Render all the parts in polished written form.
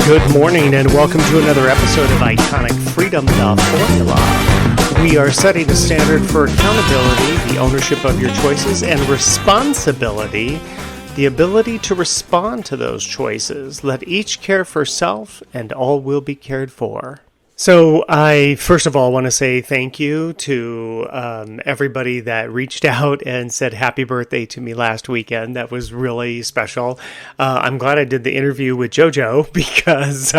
Good morning and welcome to another episode of Iconic Freedom, the Formula. We are setting a standard for accountability, the ownership of your choices, and responsibility, the ability to respond to those choices. Let each care for self and all will be cared for. So I, first of all, want to say thank you to everybody that reached out and said happy birthday to me last weekend. That was really special. I'm glad I did the interview with JoJo because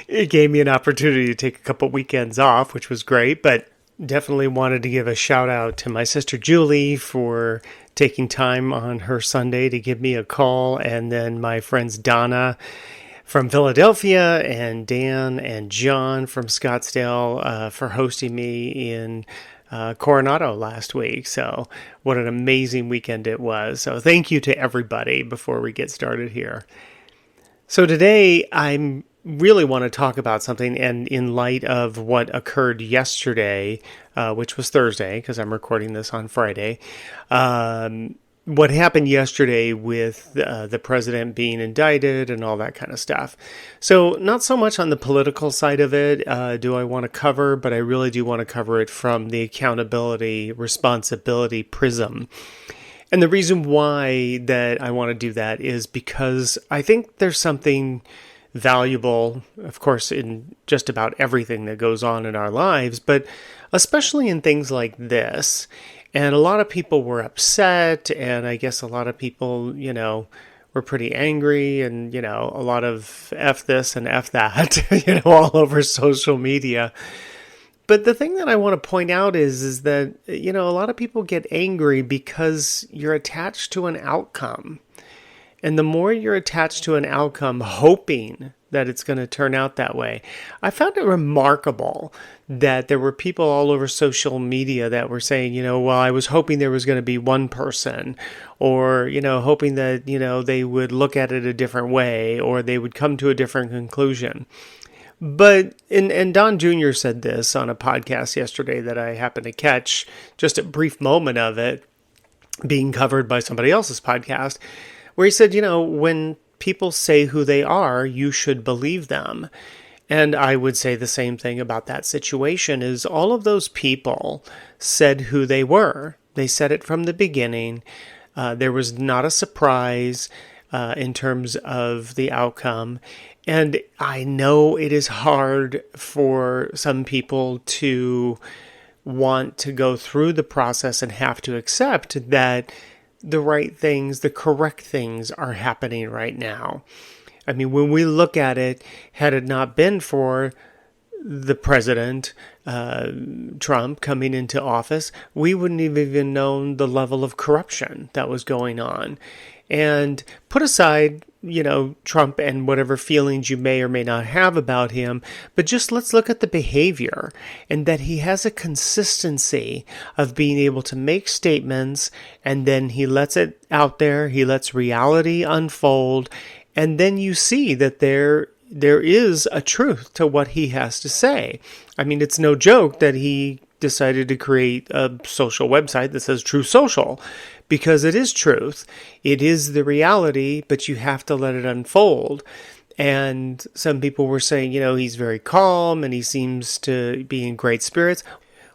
it gave me an opportunity to take a couple weekends off, which was great. But definitely wanted to give a shout out to my sister Julie for taking time on her Sunday to give me a call. And then my friends Donna from Philadelphia and Dan and John from Scottsdale for hosting me in Coronado last week. So what an amazing weekend it was. So thank you to everybody before we get started here. So today I really want to talk about something, and in light of what occurred yesterday, which was Thursday, because I'm recording this on Friday, what happened yesterday with the president being indicted and all that kind of stuff. So not so much on the political side of it do I want to cover, but I really do want to cover it from the accountability, responsibility prism. And the reason why that I want to do that is because I think there's something valuable, of course, in just about everything that goes on in our lives, but especially in things like this. And a lot of people were upset, and I guess a lot of people, were pretty angry, and, a lot of F this and F that, all over social media. But the thing that I want to point out is that, a lot of people get angry because you're attached to an outcome. And the more you're attached to an outcome, hoping that it's going to turn out that way. I found it remarkable that there were people all over social media that were saying, well, I was hoping there was going to be one person, or, hoping that, they would look at it a different way, or they would come to a different conclusion. But, and Don Jr. said this on a podcast yesterday that I happened to catch, just a brief moment of it being covered by somebody else's podcast, where he said, when people say who they are, you should believe them. And I would say the same thing about that situation is all of those people said who they were. They said it from the beginning. There was not a surprise in terms of the outcome. And I know it is hard for some people to want to go through the process and have to accept that the right things, the correct things are happening right now. I mean, when we look at it, had it not been for the president, Trump, coming into office, we wouldn't have even known the level of corruption that was going on. And put aside, Trump and whatever feelings you may or may not have about him, but just let's look at the behavior, and that he has a consistency of being able to make statements, and then he lets it out there, he lets reality unfold, and then you see that there is a truth to what he has to say. I mean, it's no joke that he decided to create a social website that says True Social, because it is truth. It is the reality, but you have to let it unfold. And some people were saying, he's very calm and he seems to be in great spirits.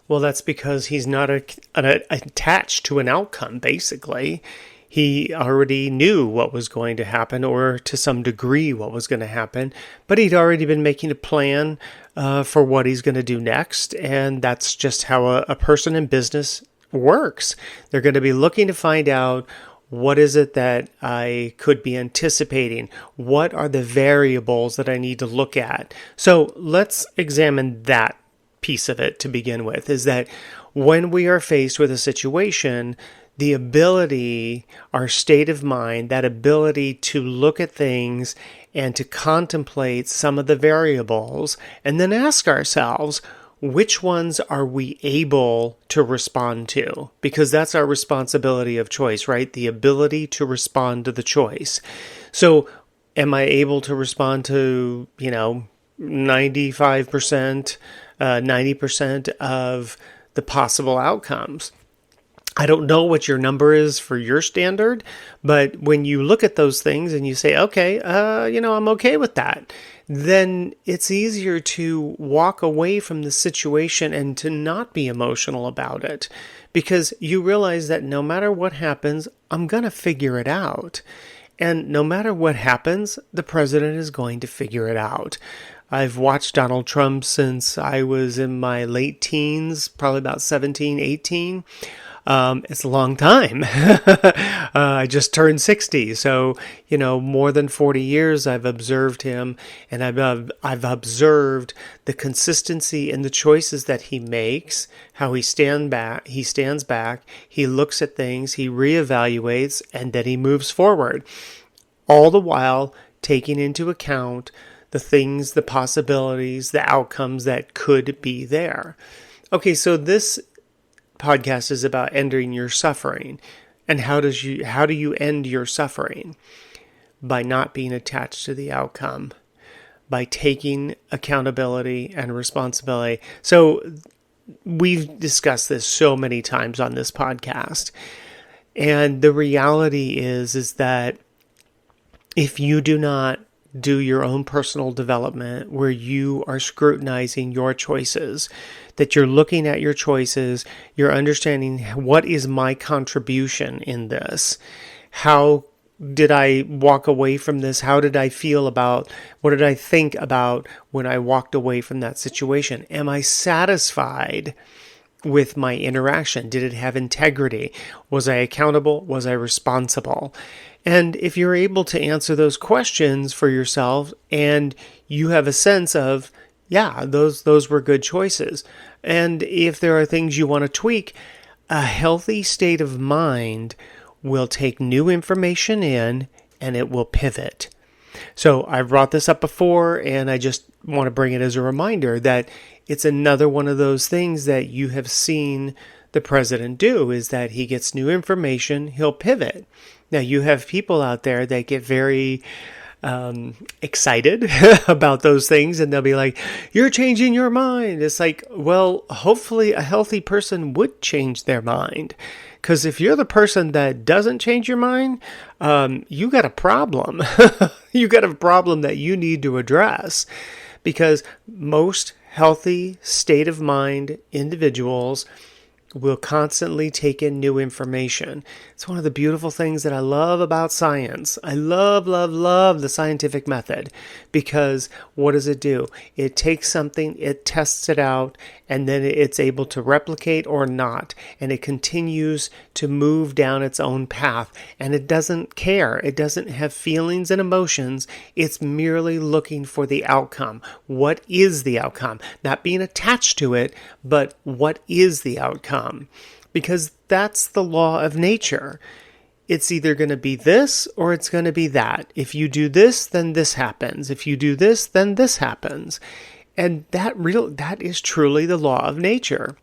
Well, that's because he's not attached to an outcome, basically. He already knew what was going to happen, or to some degree what was going to happen, but he'd already been making a plan for what he's going to do next, and that's just how a person in business works. They're going to be looking to find out, what is it that I could be anticipating? What are the variables that I need to look at? So let's examine that piece of it to begin with, is that when we are faced with a situation, the ability, our state of mind, that ability to look at things and to contemplate some of the variables, and then ask ourselves, which ones are we able to respond to? Because that's our responsibility of choice, right? The ability to respond to the choice. So am I able to respond to, 95%, 90% of the possible outcomes? I don't know what your number is for your standard, but when you look at those things and you say, okay, I'm okay with that, then it's easier to walk away from the situation and to not be emotional about it, because you realize that no matter what happens, I'm going to figure it out. And no matter what happens, the president is going to figure it out. I've watched Donald Trump since I was in my late teens, probably about 17, 18. It's a long time. I just turned 60. So, more than 40 years I've observed him, and I've observed the consistency in the choices that he makes, how he stands back, he looks at things, he reevaluates, and then he moves forward. All the while taking into account the things, the possibilities, the outcomes that could be there. Okay, so this podcast is about ending your suffering. And how do you end your suffering? By not being attached to the outcome, by taking accountability and responsibility. So we've discussed this so many times on this podcast. And the reality is that if you do not do your own personal development where you are scrutinizing your choices, that you're looking at your choices, you're understanding what is my contribution in this? How did I walk away from this? How did I feel about, what did I think about when I walked away from that situation? Am I satisfied with my interaction? Did it have integrity? Was I accountable? Was I responsible? And if you're able to answer those questions for yourself and you have a sense of, yeah, those were good choices. And if there are things you want to tweak, a healthy state of mind will take new information in and it will pivot. So I've brought this up before, and I just want to bring it as a reminder that it's another one of those things that you have seen the president do, is that he gets new information, he'll pivot. Now, you have people out there that get very excited about those things, and they'll be like, you're changing your mind. It's like, well, hopefully a healthy person would change their mind. Because if you're the person that doesn't change your mind, you got a problem. You got a problem that you need to address. Because most healthy state of mind individuals will constantly take in new information. It's one of the beautiful things that I love about science. I love the scientific method, because what does it do? It takes something, it tests it out, and then it's able to replicate or not, and it continues to move down its own path, and it doesn't care. It doesn't have feelings and emotions. It's merely looking for the outcome. What is the outcome? Not being attached to it, but what is the outcome? Because that's the law of nature. It's either going to be this or it's going to be that. If you do this, then this happens. If you do this, then this happens. And that is truly the law of nature.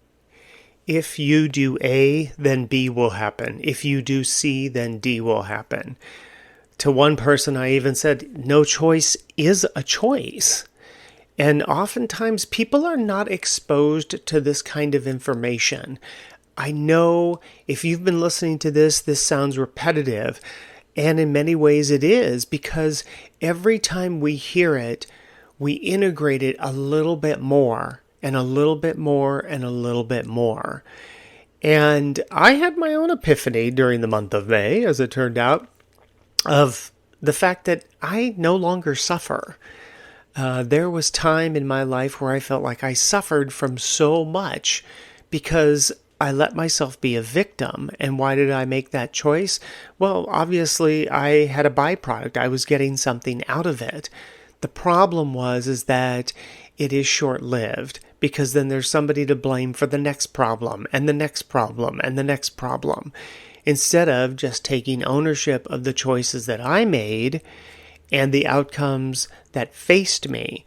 If you do A, then B will happen. If you do C, then D will happen. To one person, I even said, no choice is a choice. And oftentimes people are not exposed to this kind of information. I know if you've been listening to this sounds repetitive. And in many ways it is, because every time we hear it, we integrate it a little bit more and a little bit more and a little bit more. And I had my own epiphany during the month of May, as it turned out, of the fact that I no longer suffer. There was time in my life where I felt like I suffered from so much because I let myself be a victim. And why did I make that choice? Well, obviously I had a byproduct. I was getting something out of it. The problem is that it is short-lived, because then there's somebody to blame for the next problem and the next problem and the next problem. Instead of just taking ownership of the choices that I made and the outcomes that faced me.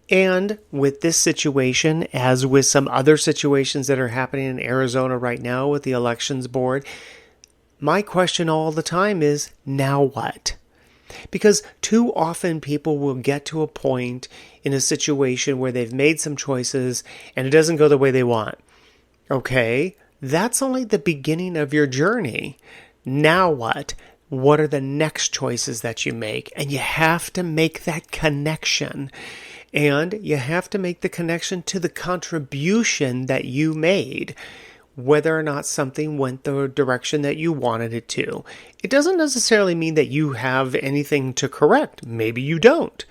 And with this situation, as with some other situations that are happening in Arizona right now with the elections board, my question all the time is, now what? Because too often people will get to a point in a situation where they've made some choices and it doesn't go the way they want. Okay, that's only the beginning of your journey. Now what? what are the next choices that you make? And you have to make that connection. And you have to make the connection to the contribution that you made, whether or not something went the direction that you wanted it to. It doesn't necessarily mean that you have anything to correct. Maybe you don't.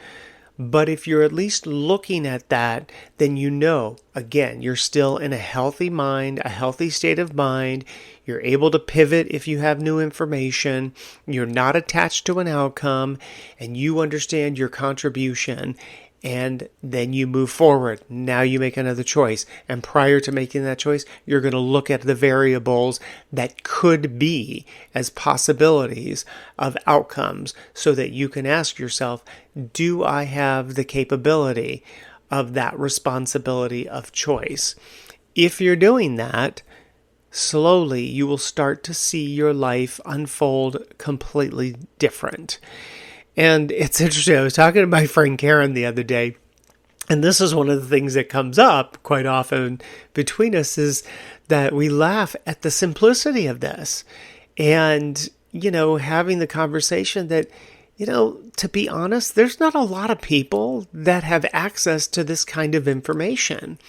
But if you're at least looking at that, then you know, again, you're still in a healthy mind, a healthy state of mind. You're able to pivot if you have new information. You're not attached to an outcome, and you understand your contribution. And then you move forward. Now you make another choice. And prior to making that choice, you're going to look at the variables that could be as possibilities of outcomes so that you can ask yourself, do I have the capability of that responsibility of choice? If you're doing that, slowly you will start to see your life unfold completely different. And it's interesting, I was talking to my friend Karen the other day, and this is one of the things that comes up quite often between us, is that we laugh at the simplicity of this. And, having the conversation that, to be honest, there's not a lot of people that have access to this kind of information.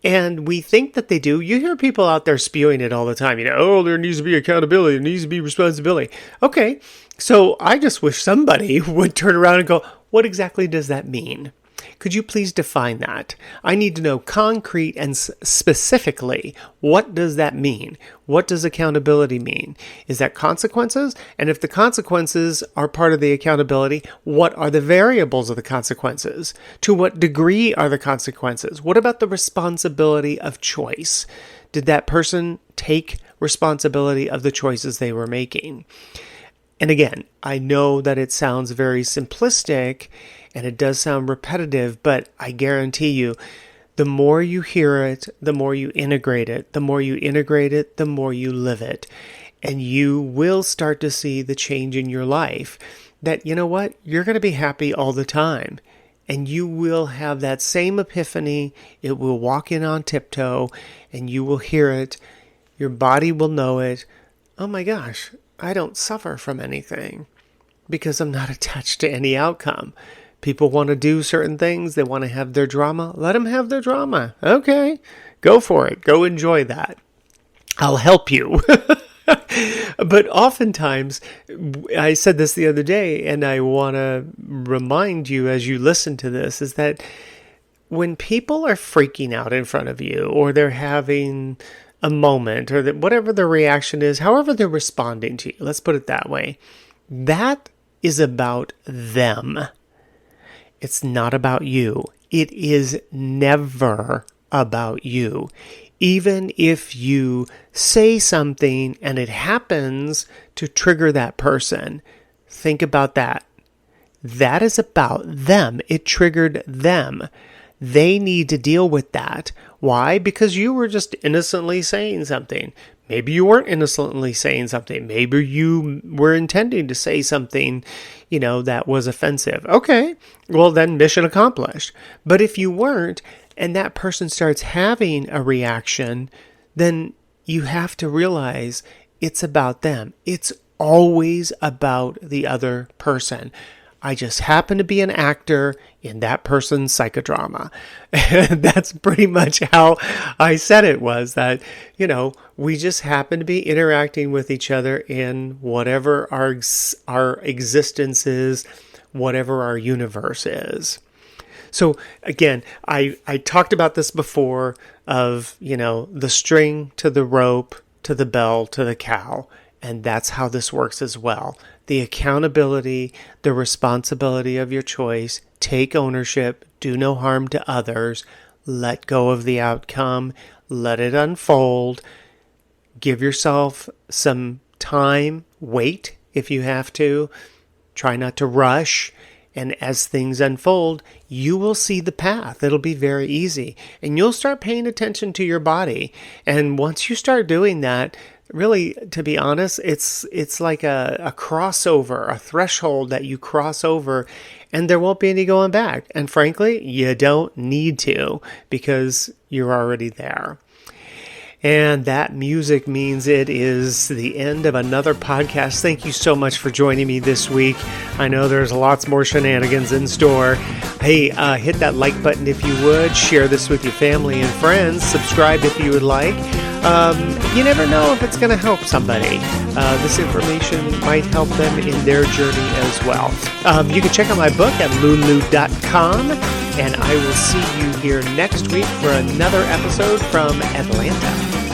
And we think that they do. You hear people out there spewing it all the time. There needs to be accountability. There needs to be responsibility. Okay, so I just wish somebody would turn around and go, what exactly does that mean? Could you please define that? I need to know concrete and specifically, what does that mean? What does accountability mean? Is that consequences? And if the consequences are part of the accountability, what are the variables of the consequences? To what degree are the consequences? What about the responsibility of choice? Did that person take responsibility of the choices they were making? And again, I know that it sounds very simplistic and it does sound repetitive, but I guarantee you, the more you hear it, the more you integrate it. The more you integrate it, the more you live it. And you will start to see the change in your life that, you're going to be happy all the time. And you will have that same epiphany. It will walk in on tiptoe and you will hear it. Your body will know it. Oh my gosh, I don't suffer from anything because I'm not attached to any outcome. People want to do certain things. They want to have their drama. Let them have their drama. Okay, go for it. Go enjoy that. I'll help you. But oftentimes, I said this the other day, and I want to remind you as you listen to this, is that when people are freaking out in front of you, or they're having a moment, or that whatever their reaction is, however they're responding to you, let's put it that way, that is about them. It's not about you. It is never about you. Even if you say something and it happens to trigger that person, think about that. That is about them. It triggered them. They need to deal with that. Why? Because you were just innocently saying something. Maybe you weren't innocently saying something. Maybe you were intending to say something, that was offensive. Okay, well then mission accomplished. But if you weren't, and that person starts having a reaction, then you have to realize it's about them. It's always about the other person. I just happen to be an actor in that person's psychodrama. And that's pretty much how I said it, was that, we just happen to be interacting with each other in whatever our existence is, whatever our universe is. So again, I talked about this before of, the string to the rope, to the bell, to the cow. And that's how this works as well. The accountability, the responsibility of your choice, take ownership, do no harm to others, let go of the outcome, let it unfold, give yourself some time, wait if you have to, try not to rush, and as things unfold, you will see the path. It'll be very easy, and you'll start paying attention to your body, and once you start doing that, really, to be honest, it's like a crossover, a threshold that you cross over, and there won't be any going back. And frankly, you don't need to, because you're already there. And that music means it is the end of another podcast. Thank you so much for joining me this week. I know there's lots more shenanigans in store. Hey, hit that like button if you would. Share this with your family and friends. Subscribe if you would like. You never know if it's going to help somebody. This information might help them in their journey as well. You can check out my book at lulu.com, and I will see you here next week for another episode from Atlanta.